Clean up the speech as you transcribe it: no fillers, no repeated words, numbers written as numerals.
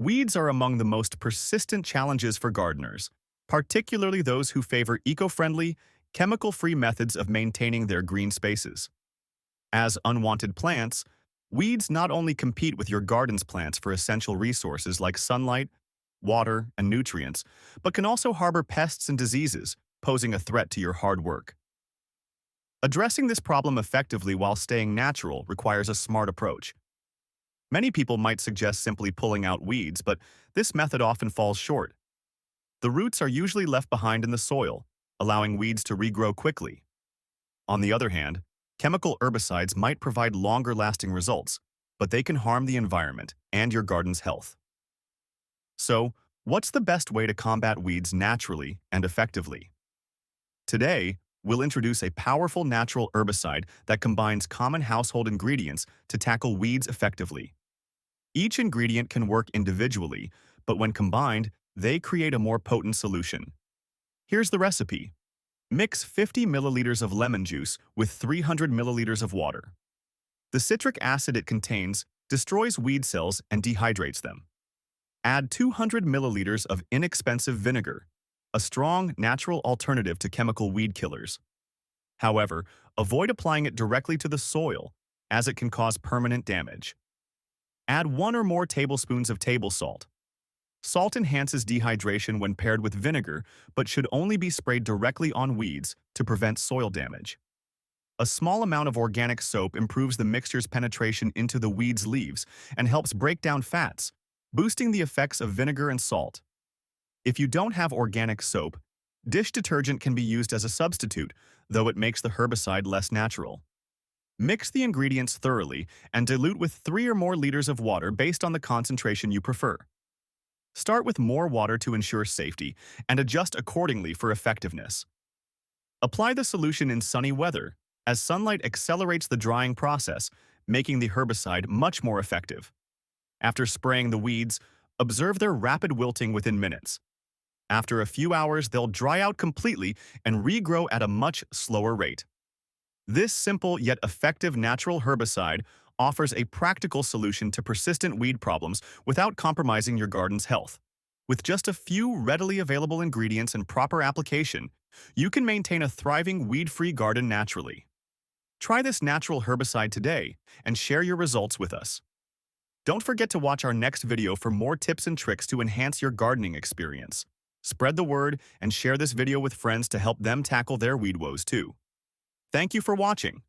Weeds are among the most persistent challenges for gardeners, particularly those who favor eco-friendly, chemical-free methods of maintaining their green spaces. As unwanted plants, weeds not only compete with your garden's plants for essential resources like sunlight, water, and nutrients, but can also harbor pests and diseases, posing a threat to your hard work. Addressing this problem effectively while staying natural requires a smart approach. Many people might suggest simply pulling out weeds, but this method often falls short. The roots are usually left behind in the soil, allowing weeds to regrow quickly. On the other hand, chemical herbicides might provide longer-lasting results, but they can harm the environment and your garden's health. So, what's the best way to combat weeds naturally and effectively? Today, we'll introduce a powerful natural herbicide that combines common household ingredients to tackle weeds effectively. Each ingredient can work individually, but when combined, they create a more potent solution. Here's the recipe. Mix 50 milliliters of lemon juice with 300 milliliters of water. The citric acid it contains destroys weed cells and dehydrates them. Add 200 milliliters of inexpensive vinegar, a strong, natural alternative to chemical weed killers. However, avoid applying it directly to the soil, as it can cause permanent damage. Add 1 or more tablespoons of table salt. Salt enhances dehydration when paired with vinegar, but should only be sprayed directly on weeds to prevent soil damage. A small amount of organic soap improves the mixture's penetration into the weed's leaves and helps break down fats, boosting the effects of vinegar and salt. If you don't have organic soap, dish detergent can be used as a substitute, though it makes the herbicide less natural. Mix the ingredients thoroughly and dilute with 3 or more liters of water based on the concentration you prefer. Start with more water to ensure safety and adjust accordingly for effectiveness. Apply the solution in sunny weather, as sunlight accelerates the drying process, making the herbicide much more effective. After spraying the weeds, observe their rapid wilting within minutes. After a few hours, they'll dry out completely and regrow at a much slower rate. This simple yet effective natural herbicide offers a practical solution to persistent weed problems without compromising your garden's health. With just a few readily available ingredients and proper application, you can maintain a thriving weed-free garden naturally. Try this natural herbicide today and share your results with us. Don't forget to watch our next video for more tips and tricks to enhance your gardening experience. Spread the word and share this video with friends to help them tackle their weed woes too. Thank you for watching.